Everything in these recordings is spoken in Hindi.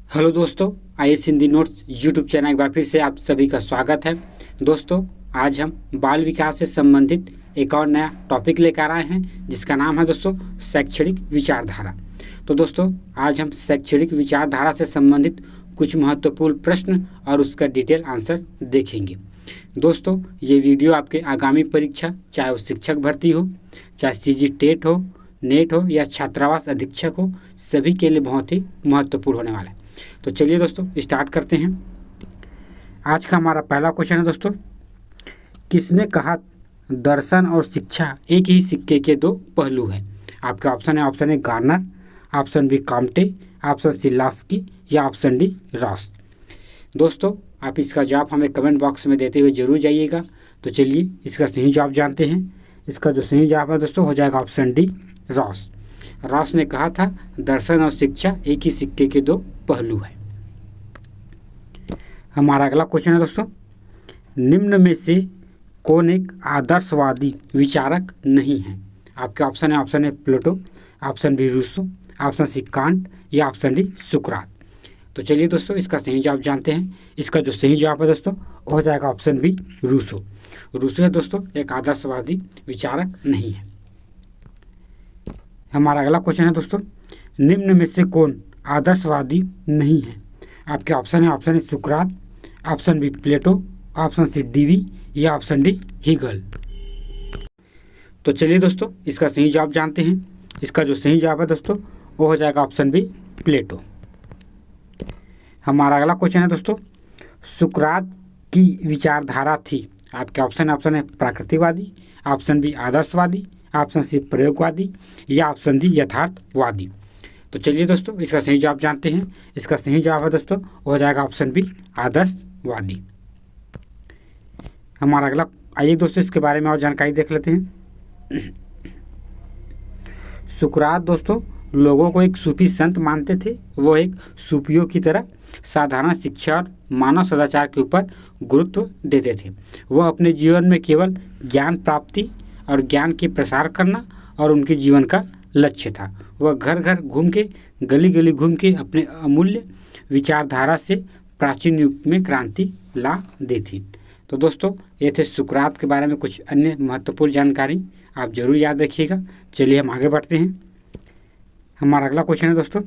हेलो दोस्तों, IAS Hindi notes YouTube channel एक बार फिर से आप सभी का स्वागत है। दोस्तों, आज हम बाल विकास से संबंधित एक और नया टॉपिक लेकर आए हैं जिसका नाम है दोस्तों शैक्षणिक विचारधारा। तो दोस्तों, आज हम शैक्षणिक विचारधारा से संबंधित कुछ महत्वपूर्ण प्रश्न और उसका डिटेल आंसर देखेंगे। दोस्तों, ये वीडियो आपके आगामी परीक्षा, चाहे वो शिक्षक भर्ती हो, चाहे सीजी टेट हो, नेट हो या छात्रावास अधीक्षक हो, सभी के लिए बहुत ही महत्वपूर्ण होने वाला है। तो चलिए दोस्तों स्टार्ट करते हैं। आज का हमारा पहला क्वेश्चन है दोस्तों, किसने कहा दर्शन और शिक्षा एक ही सिक्के के दो पहलू है? आपका ऑप्शन है Garner, option B Comte, option C Laski या ऑप्शन डी रॉस। दोस्तों, आप इसका जवाब हमें कमेंट बॉक्स में देते हुए जरूर जाइएगा। तो चलिए इसका सही जवाब जानते हैं। इसका जो सही जवाब है दोस्तों हो जाएगा ऑप्शन डी रॉस। रॉस ने कहा था दर्शन और शिक्षा एक ही सिक्के के दो पहलू है। हमारा अगला क्वेश्चन है दोस्तों, निम्न में से कौन एक आदर्शवादी विचारक नहीं है? आपके ऑप्शन है Plato, option B Rousseau, option C Kant या ऑप्शन डी सुकरात। तो चलिए दोस्तों इसका सही जवाब जानते हैं। इसका जो सही जवाब है दोस्तों वो हो जाएगा ऑप्शन बी रूसो। रूसो है दोस्तों एक आदर्शवादी विचारक नहीं है। हमारा अगला क्वेश्चन है दोस्तों, निम्न में से कौन आदर्शवादी नहीं है? आपके ऑप्शन है सुकरात, ऑप्शन बी प्लेटो, ऑप्शन सी डीवी या ऑप्शन डी हीगल। तो चलिए दोस्तों इसका सही जवाब जानते हैं। इसका जो सही जवाब है दोस्तों वो हो जाएगा ऑप्शन बी प्लेटो। हमारा अगला क्वेश्चन है दोस्तों, सुकरात की विचारधारा थी। आपके ऑप्शन है प्राकृतिकवादी, ऑप्शन बी आदर्शवादी, ऑप्शन सी प्रयोगवादी या ऑप्शन डी यथार्थवादी। तो चलिए दोस्तों इसका सही जवाब जानते हैं। इसका सही जवाब है दोस्तों हो जाएगा ऑप्शन बी आदर्शवादी। हमारा अगला, आइए दोस्तों इसके बारे में और जानकारी देख लेते हैं। सुकरात दोस्तों लोगों को एक सूफी संत मानते थे। वो एक सूफियों की तरह साधारण शिक्षा और मानव सदाचार के ऊपर गुरुत्व देते थे। वह अपने जीवन में केवल ज्ञान प्राप्ति और ज्ञान के प्रसार करना और उनके जीवन का लक्ष्य था। वह घर घर घूम के, गली गली घूम के अपने अमूल्य विचारधारा से प्राचीन युग में क्रांति ला दी थी। तो दोस्तों ये थे सुकरात के बारे में कुछ अन्य महत्वपूर्ण जानकारी, आप जरूर याद रखिएगा। चलिए हम आगे बढ़ते हैं। हमारा अगला क्वेश्चन है दोस्तों,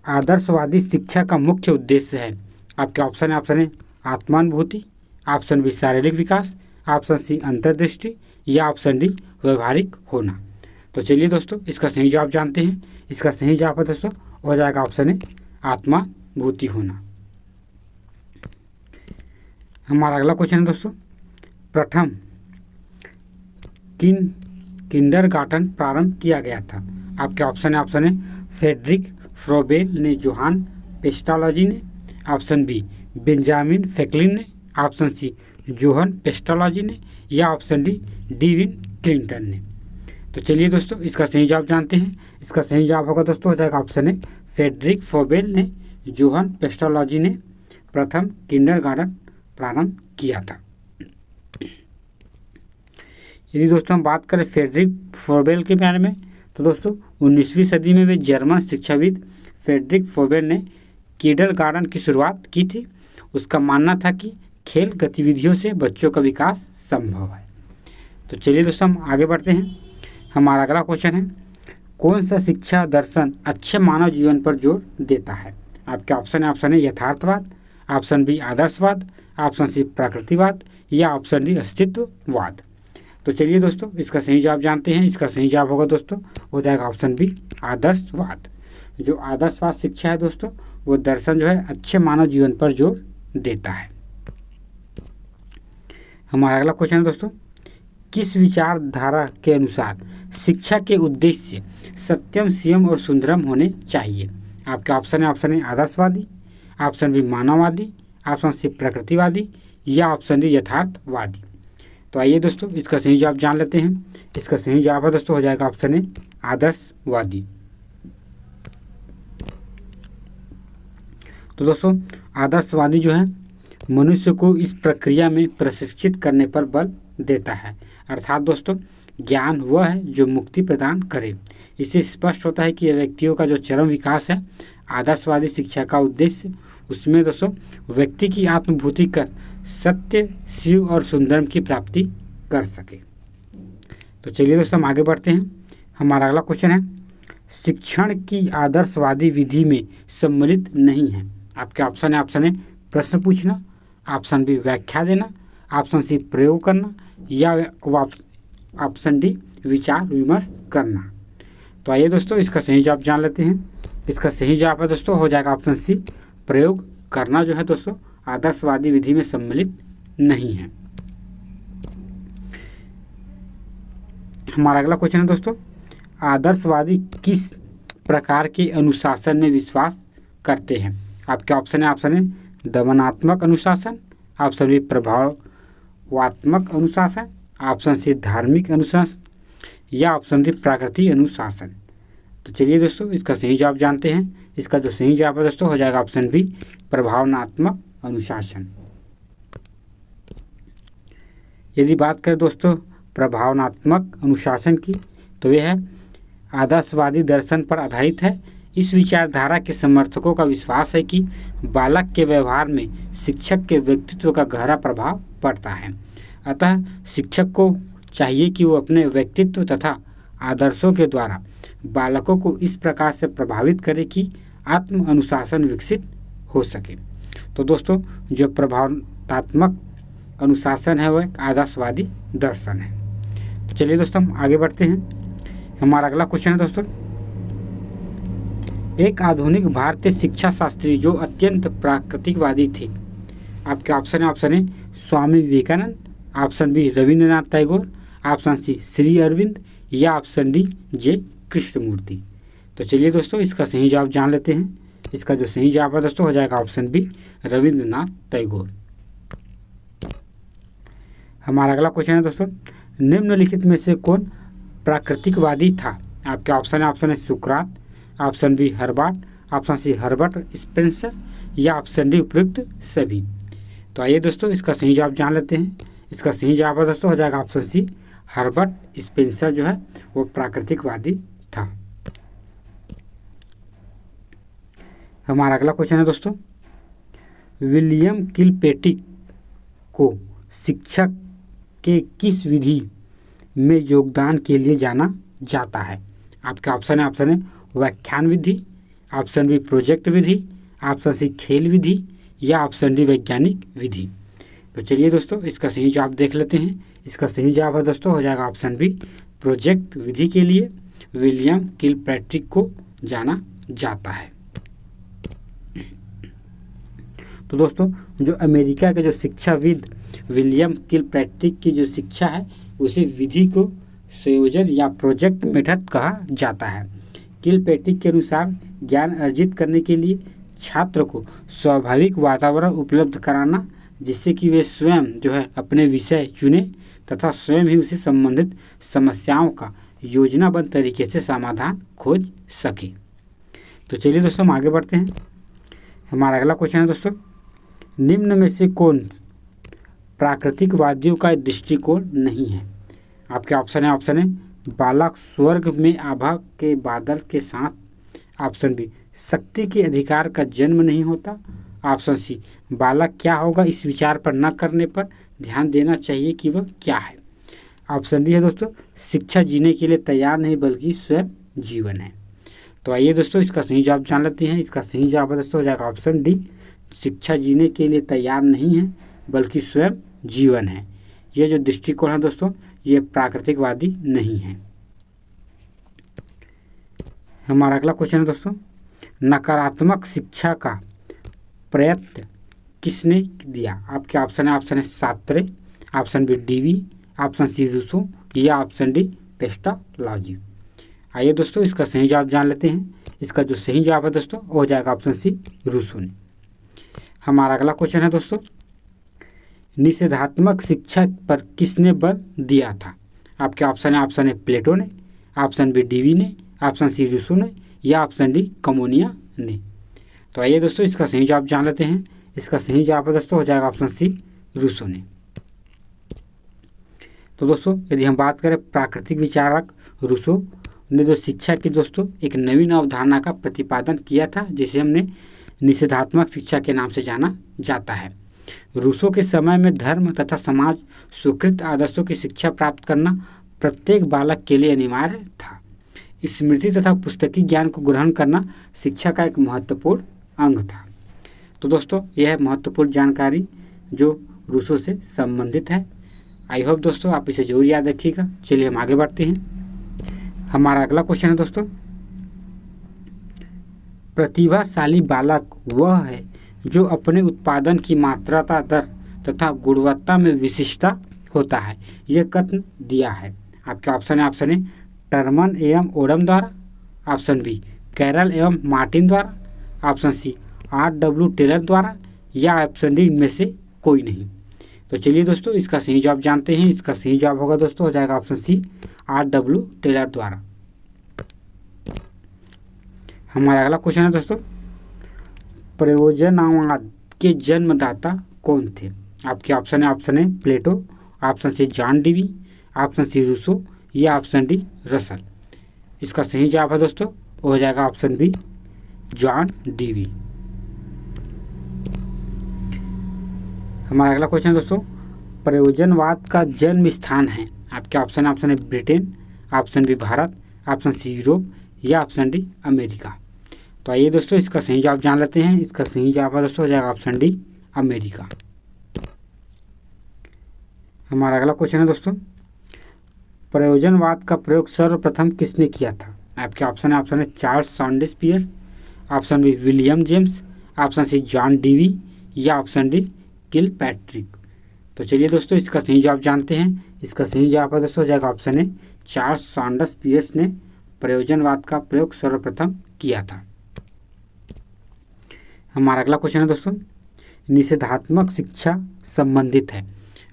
आदर्शवादी शिक्षा का मुख्य उद्देश्य है। आपके ऑप्शन है आत्मानुभूति, ऑप्शन बी शारीरिक विकास, ऑप्शन सी अंतर्दृष्टि या ऑप्शन डी व्यवहारिक होना। तो चलिए दोस्तों इसका सही जवाब जानते हैं। इसका सही जवाब है दोस्तों हो जाएगा ऑप्शन ए आत्मानुभूति होना। हमारा अगला क्वेश्चन है दोस्तों, प्रथम किंडरगार्टन प्रारंभ किया गया था। आपके ऑप्शन है फ्रेडरिक फ्रोबेल ने, जोहान पेस्टालॉजी ने, ऑप्शन बी बेंजामिन फ्रैंकलिन ने, ऑप्शन सी जोहन पेस्टालॉजी ने या ऑप्शन डी डीविन क्लिंटन ने। तो चलिए दोस्तों इसका सही जवाब जानते हैं। इसका सही जवाब होगा दोस्तों हो जाएगा ऑप्शन है फ्रेडरिक फ्रोबेल ने, जोहन पेस्टालॉजी ने प्रथम किंडरगार्टन प्रारंभ किया था। यदि दोस्तों हम बात करें फ्रेडरिक फ्रोबेल के बारे में, तो दोस्तों 19वीं सदी में वे जर्मन शिक्षाविद फ्रेडरिक फ्रोबेल ने किंडरगार्टन की शुरुआत की थी। उसका मानना था कि खेल गतिविधियों से बच्चों का विकास संभव है। तो चलिए दोस्तों हम आगे बढ़ते हैं। हमारा अगला क्वेश्चन है, कौन सा शिक्षा दर्शन अच्छे मानव जीवन पर जोर देता है? आपके ऑप्शन है यथार्थवाद, ऑप्शन बी आदर्शवाद, ऑप्शन सी प्राकृतिकवाद या ऑप्शन डी अस्तित्ववाद। तो चलिए दोस्तों इसका सही जवाब जानते हैं। इसका सही जवाब होगा दोस्तों हो जाएगा ऑप्शन बी आदर्शवाद। जो आदर्शवाद शिक्षा है दोस्तों वो दर्शन जो है अच्छे मानव जीवन पर जोर देता है। हमारा अगला क्वेश्चन है दोस्तों, किस विचारधारा के अनुसार शिक्षा के उद्देश्य सत्यम, संयम और सुंदरम होने चाहिए? आपके ऑप्शन है आदर्शवादी, ऑप्शन बी मानववादी, ऑप्शन सी प्रकृतिवादी या ऑप्शन डी यथार्थवादी। तो आइए दोस्तों इसका सही जवाब जान लेते हैं। इसका सही जवाब है दोस्तों हो जाएगा ऑप्शन ए आदर्शवादी। तो दोस्तों आदर्शवादी जो है मनुष्य को इस प्रक्रिया में प्रशिक्षित करने पर बल देता है। अर्थात दोस्तों ज्ञान वह है जो मुक्ति प्रदान करे। इससे स्पष्ट होता है कि व्यक्तियों का जो चरम विकास है आदर्शवादी शिक्षा का उद्देश्य उसमें दोस्तों व्यक्ति की आत्मभूति कर सत्य, शिव और सुंदरम की प्राप्ति कर सके। तो चलिए दोस्तों हम आगे बढ़ते हैं। हमारा अगला क्वेश्चन है, शिक्षण की आदर्शवादी विधि में सम्मिलित नहीं है। आपके ऑप्शन है, ऑप्शन ए प्रश्न पूछना, ऑप्शन बी व्याख्या देना, ऑप्शन सी प्रयोग करना या ऑप्शन डी विचार विमर्श करना। तो आइए दोस्तों इसका सही जवाब जान लेते हैं। इसका सही जवाब है दोस्तों हो जाएगा ऑप्शन सी प्रयोग करना जो है दोस्तों आदर्शवादी विधि में सम्मिलित नहीं है। हमारा अगला क्वेश्चन है दोस्तों, आदर्शवादी किस प्रकार के अनुशासन में विश्वास करते हैं। आपके ऑप्शन है, ऑप्शन ए दमनात्मक अनुशासन, ऑप्शन बी प्रभावात्मक अनुशासन, ऑप्शन सी धार्मिक अनुशासन या ऑप्शन डी प्राकृतिक अनुशासन। तो चलिए दोस्तों इसका सही जवाब जानते हैं। इसका जो सही जवाब है दोस्तों हो जाएगा ऑप्शन बी प्रभावनात्मक अनुशासन। यदि बात करें दोस्तों प्रभावनात्मक अनुशासन की तो यह है आदर्शवादी दर्शन पर आधारित है। इस विचारधारा के समर्थकों का विश्वास है कि बालक के व्यवहार में शिक्षक के व्यक्तित्व का गहरा प्रभाव पड़ता है। अतः शिक्षक को चाहिए कि वो अपने व्यक्तित्व तथा आदर्शों के द्वारा बालकों को इस प्रकार से प्रभावित करे कि आत्म अनुशासन विकसित हो सके। तो दोस्तों जो प्रभावनात्मक अनुशासन है वह आदर्शवादी दर्शन है। तो चलिए दोस्तों हम आगे बढ़ते हैं। हमारा अगला क्वेश्चन है दोस्तों, एक आधुनिक भारतीय शिक्षा शास्त्री जो अत्यंत प्राकृतिकवादी थे। आपके ऑप्शन है, option A Swami Vivekananda, option B Rabindranath Tagore, option C Shri Aurobindo या ऑप्शन डी जे कृष्णमूर्ति। तो चलिए दोस्तों इसका सही जवाब जान लेते हैं। इसका जो सही जवाब है दोस्तों हो जाएगा ऑप्शन बी रविंद्रनाथ टैगोर। हमारा अगला क्वेश्चन है दोस्तों, निम्नलिखित में से कौन प्राकृतिकवादी था। आपके ऑप्शन है, ऑप्शन ए सुकरात, option B Herbert, option C Herbert Spencer या ऑप्शन डी उपयुक्त सभी। तो आइए दोस्तों इसका सही जवाब जान लेते हैं। इसका सही जवाब है दोस्तों हो जाएगा ऑप्शन सी हर्बर्ट स्पेंसर जो है वो प्राकृतिकवादी था। हमारा अगला क्वेश्चन है दोस्तों, विलियम किलपेट्रिक को शिक्षक के किस विधि में योगदान के लिए जाना जाता है। आपका ऑप्शन है, ऑप्शन ए व्याख्यान विधि, ऑप्शन बी प्रोजेक्ट विधि, ऑप्शन सी खेल विधि या ऑप्शन डी वैज्ञानिक विधि। तो चलिए दोस्तों इसका सही जवाब देख लेते हैं। इसका सही जवाब है दोस्तों हो जाएगा ऑप्शन बी प्रोजेक्ट विधि के लिए विलियम किलपेट्रिक को जाना जाता है। तो दोस्तों जो अमेरिका के जो शिक्षाविद विलियम किलपेट्रिक की जो शिक्षा है उसे विधि को संयोजन या प्रोजेक्ट मेथड कहा जाता है। किलपेट्रिक के अनुसार ज्ञान अर्जित करने के लिए छात्र को स्वाभाविक वातावरण उपलब्ध कराना जिससे कि वे स्वयं जो है अपने विषय चुने तथा स्वयं ही उसे संबंधित समस्याओं का योजनाबद्ध तरीके से समाधान खोज सके। तो चलिए दोस्तों हम आगे बढ़ते हैं। हमारा अगला क्वेश्चन है दोस्तों, निम्न में से कौन प्राकृतिकवादियों का दृष्टिकोण नहीं है। आपके ऑप्शन है, ऑप्शन ए बालक स्वर्ग में आभा के बादल के साथ, ऑप्शन बी शक्ति के अधिकार का जन्म नहीं होता, ऑप्शन सी बालक क्या होगा इस विचार पर न करने पर ध्यान देना चाहिए कि वह क्या है, ऑप्शन डी है दोस्तों शिक्षा जीने के लिए तैयार नहीं बल्कि स्वयं जीवन है। तो आइए दोस्तों इसका सही जवाब जान लेते हैं। इसका सही जवाब दोस्तों हो जाएगा ऑप्शन डी शिक्षा जीने के लिए तैयार नहीं है बल्कि स्वयं जीवन है। ये जो दृष्टिकोण है दोस्तों ये प्राकृतिकवादी नहीं है। हमारा अगला क्वेश्चन है दोस्तों, नकारात्मक शिक्षा का प्रयत्न किसने दिया। आपके ऑप्शन है, ऑप्शन है Sartre, option B Dewey, option C Rousseau या ऑप्शन डी पेस्टालॉजी। आइए दोस्तों इसका सही जवाब जान लेते हैं। इसका जो सही जवाब है दोस्तों वो हो जाएगा ऑप्शन सी रूसो ने। हमारा अगला क्वेश्चन है दोस्तों, निषेधात्मक शिक्षा पर किसने बल दिया था। आपके ऑप्शन है, ऑप्शन ए प्लेटो ने, ऑप्शन बी डीवी ने, ऑप्शन सी रूसो ने या ऑप्शन डी कमोनिया ने। तो आइए दोस्तों इसका सही जवाब जान लेते हैं। इसका सही जवाब दोस्तों हो जाएगा ऑप्शन सी रूसो ने। तो दोस्तों यदि हम बात करें प्राकृतिक विचारक रूसो ने जो शिक्षा की दोस्तों एक नवीन अवधारणा का प्रतिपादन किया था, जिसे हमने निषेधात्मक शिक्षा के नाम से जाना जाता है। रूसो के समय में धर्म तथा समाज स्वीकृत आदर्शों की शिक्षा प्राप्त करना प्रत्येक बालक के लिए अनिवार्य था। स्मृति तथा पुस्तकीय ज्ञान को ग्रहण करना शिक्षा का एक महत्वपूर्ण अंग था। तो दोस्तों यह महत्वपूर्ण जानकारी जो रूसो से संबंधित है। आई होप दोस्तों आप इसे जरूर याद रखिएगा। चलिए हम आगे बढ़ते हैं। हमारा अगला क्वेश्चन है दोस्तों, प्रतिभाशाली बालक वह है जो अपने उत्पादन की मात्रा दर तथा गुणवत्ता में विशिष्टता होता है। यह कथन दिया है। आपके ऑप्शन है, ऑप्शन ए टर्मन एवं ओडम द्वारा, ऑप्शन बी कैरल एवं मार्टिन द्वारा, ऑप्शन सी R.W. टेलर द्वारा, या ऑप्शन डी इनमें से कोई नहीं। तो चलिए दोस्तों इसका सही जवाब जानते हैं। इसका सही जवाब होगा दोस्तों, हो जाएगा ऑप्शन सी R.W. टेलर द्वारा। हमारा अगला क्वेश्चन है दोस्तों, प्रयोजनवाद के जन्मदाता कौन थे? आपके ऑप्शन है, option A Plato, option C John Dewey, option C Rousseau, या ऑप्शन डी रसल। इसका सही जवाब है दोस्तों, हो जाएगा ऑप्शन बी जॉन डीवी। हमारा अगला क्वेश्चन है दोस्तों, प्रयोजनवाद का जन्म स्थान है। आपके ऑप्शन है Britain, option B Bharat, option C Europe, या ऑप्शन डी अमेरिका। तो आइए दोस्तों इसका सही जवाब जान लेते हैं। इसका सही जवाब है दोस्तों, हो जाएगा ऑप्शन डी अमेरिका। हमारा अगला क्वेश्चन है दोस्तों, प्रयोजनवाद का प्रयोग सर्वप्रथम किसने किया था? आपके ऑप्शन है Charles Sanders Peirce, option B William James, option C John Dewey, या ऑप्शन डी किल पैट्रिक। तो चलिए दोस्तों इसका सही जवाब जानते हैं। इसका सही जवाब है दोस्तों, हो जाएगा option A Charles Sanders piers ने प्रयोजनवाद का प्रयोग सर्वप्रथम किया था। हमारा अगला क्वेश्चन है दोस्तों, निषेधात्मक शिक्षा संबंधित है।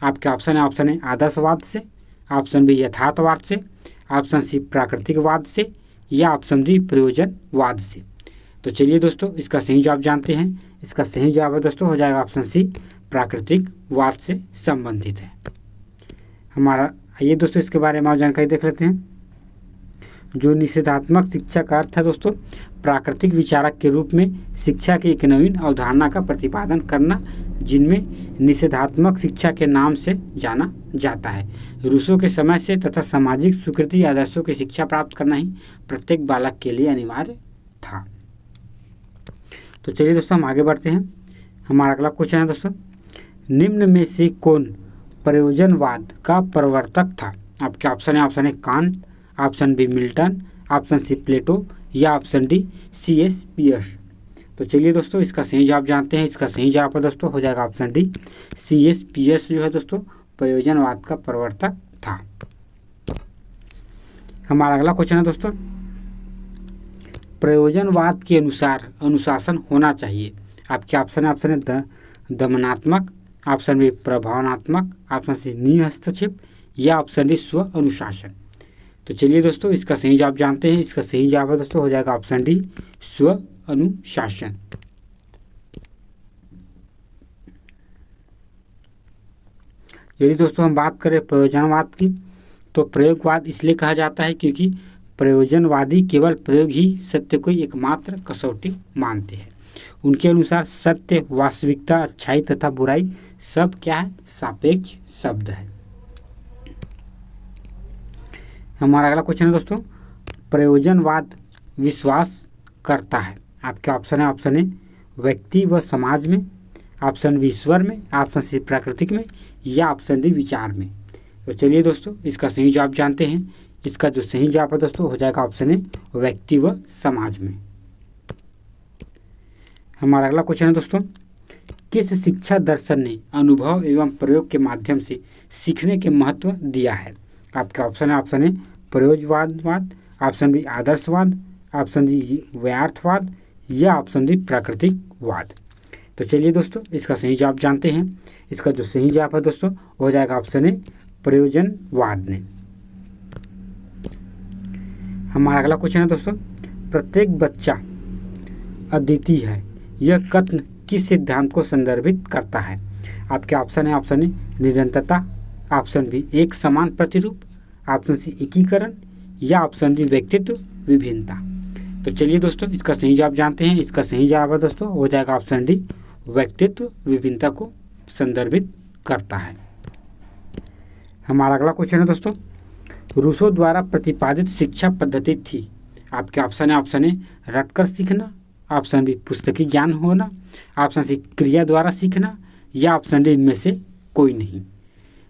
आपके ऑप्शन है आदर्शवाद से, ऑप्शन बी यथार्थवाद से, ऑप्शन सी प्राकृतिकवाद से, या ऑप्शन डी प्रयोजनवाद से। तो चलिए दोस्तों इसका सही जवाब जानते हैं। इसका सही जवाब है दोस्तों, हो जाएगा ऑप्शन सी प्राकृतिकवाद से संबंधित है। हमारा आइए दोस्तों इसके बारे में और जानकारी देख लेते हैं। जो निषेधात्मक शिक्षा का अर्थ है दोस्तों, प्राकृतिक विचारक के रूप में शिक्षा की एक नवीन अवधारणा का प्रतिपादन करना, जिनमें निषेधात्मक शिक्षा के नाम से जाना जाता है। रूसो के समय से तथा सामाजिक स्वीकृति आदर्शों की शिक्षा प्राप्त करना ही प्रत्येक बालक के लिए अनिवार्य था। तो चलिए दोस्तों हम आगे बढ़ते हैं। हमारा अगला क्वेश्चन है दोस्तों, निम्न में से कौन प्रयोजनवाद का प्रवर्तक था? आपके ऑप्शन है Kant, option B Milton, option C Plato, या ऑप्शन डी C.S. पियर्स। तो चलिए दोस्तों इसका सही जवाब जानते हैं। इसका सही जवाब है दोस्तों, हो जाएगा ऑप्शन डी C.S. पियर्स जो है दोस्तों प्रयोजनवाद का प्रवर्तक था। हमारा अगला क्वेश्चन है दोस्तों, प्रयोजनवाद के अनुसार अनुशासन होना चाहिए। आपके ऑप्शन है दमनात्मक, ऑप्शन बी प्रभावनात्मक, ऑप्शन सी निहस्तक्षेप, या ऑप्शन डी स्व अनुशासन। तो चलिए दोस्तों इसका सही जवाब जानते हैं। इसका सही जवाब है दोस्तों, हो जाएगा ऑप्शन डी स्व अनुशासन। यदि दोस्तों हम बात करें प्रयोजनवाद की, तो प्रयोगवाद इसलिए कहा जाता है क्योंकि प्रयोजनवादी केवल प्रयोग ही सत्य को एकमात्र कसौटी मानते हैं। उनके अनुसार सत्य, वास्तविकता, अच्छाई तथा बुराई सब क्या है? सापेक्ष शब्द है। हमारा अगला क्वेश्चन है दोस्तों, प्रयोजनवाद विश्वास करता है। आपके ऑप्शन है व्यक्ति व समाज में, ऑप्शन बी ईश्वर में, ऑप्शन सी प्राकृतिक में, या ऑप्शन डी विचार में। तो चलिए दोस्तों इसका सही जवाब जानते हैं। इसका जो सही जवाब है दोस्तों, हो जाएगा ऑप्शन ए व्यक्ति व समाज में। हमारा अगला क्वेश्चन है दोस्तों, किस शिक्षा दर्शन ने अनुभव एवं प्रयोग के माध्यम से सीखने के महत्व दिया है? आपका ऑप्शन है प्रयोजनवाद, ऑप्शन बी आदर्शवाद, ऑप्शन डी व्यार्थवाद, या ऑप्शन डी प्राकृतिकवाद। तो चलिए दोस्तों इसका सही जवाब जानते हैं। इसका जो सही जवाब है दोस्तों, हो जाएगा ऑप्शन ए प्रयोजनवाद ने। हमारा अगला क्वेश्चन है दोस्तों, प्रत्येक बच्चा अद्वितीय है, यह कथन किस सिद्धांत को संदर्भित करता है? आपके ऑप्शन है निरंतरता, ऑप्शन बी एक समान प्रतिरूप, ऑप्शन सी एकीकरण, या ऑप्शन डी व्यक्तित्व विभिन्नता। तो चलिए दोस्तों इसका सही जवाब जानते हैं। इसका सही जवाब है दोस्तों हो जाएगा ऑप्शन डी, व्यक्तित्व विभिन्नता को संदर्भित करता है। हमारा अगला क्वेश्चन है दोस्तों, रूसो द्वारा प्रतिपादित शिक्षा पद्धति थी। आपके ऑप्शन है, ऑप्शन ए रटकर सीखना, ऑप्शन बी पुस्तकीय ज्ञान होना, ऑप्शन सी क्रिया द्वारा सीखना, या ऑप्शन डी इनमें से कोई नहीं।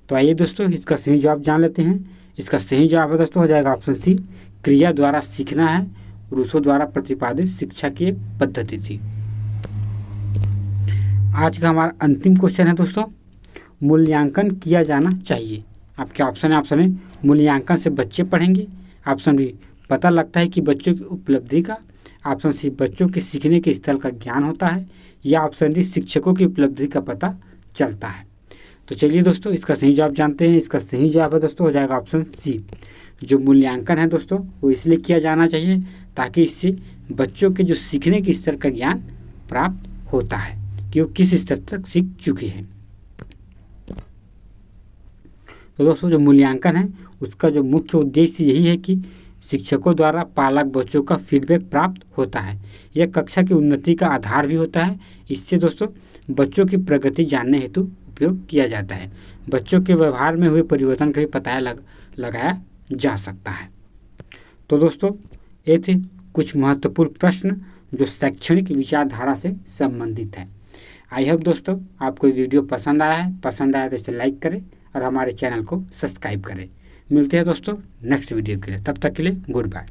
तो आइए दोस्तों इसका सही जवाब जान लेते हैं। इसका सही जवाब है दोस्तों हो जाएगा ऑप्शन सी, क्रिया द्वारा सीखना है रूसो द्वारा प्रतिपादित शिक्षा की एक पद्धति थी। आज का हमारा अंतिम क्वेश्चन है दोस्तों, मूल्यांकन किया जाना चाहिए। आपके ऑप्शन है, ऑप्शन ए मूल्यांकन से बच्चे पढ़ेंगे, ऑप्शन बी पता लगता है कि बच्चों की उपलब्धि का, ऑप्शन सी बच्चों के सीखने के स्तर का ज्ञान होता है, या ऑप्शन डी शिक्षकों की उपलब्धि का पता चलता है। तो चलिए दोस्तों इसका सही जवाब जानते हैं। इसका सही जवाब है दोस्तों हो जाएगा ऑप्शन सी, जो मूल्यांकन है दोस्तों वो इसलिए किया जाना चाहिए ताकि इससे बच्चों के जो सीखने के स्तर का ज्ञान प्राप्त होता है कि वो किस स्तर तक सीख चुके हैं। तो दोस्तों जो मूल्यांकन है उसका जो मुख्य उद्देश्य यही है कि शिक्षकों द्वारा पालक बच्चों का फीडबैक प्राप्त होता है। यह कक्षा की उन्नति का आधार भी होता है। इससे दोस्तों बच्चों की प्रगति जानने हेतु उपयोग किया जाता है। बच्चों के व्यवहार में हुए परिवर्तन का भी पता लगाया जा सकता है। तो दोस्तों ये थे कुछ महत्वपूर्ण प्रश्न जो शैक्षणिक विचारधारा से संबंधित है। आई होप दोस्तों आपको वीडियो पसंद आया है। पसंद आया तो इसे लाइक करें और हमारे चैनल को सब्सक्राइब करें। मिलते हैं दोस्तों नेक्स्ट वीडियो के लिए, तब तक के लिए गुड बाय।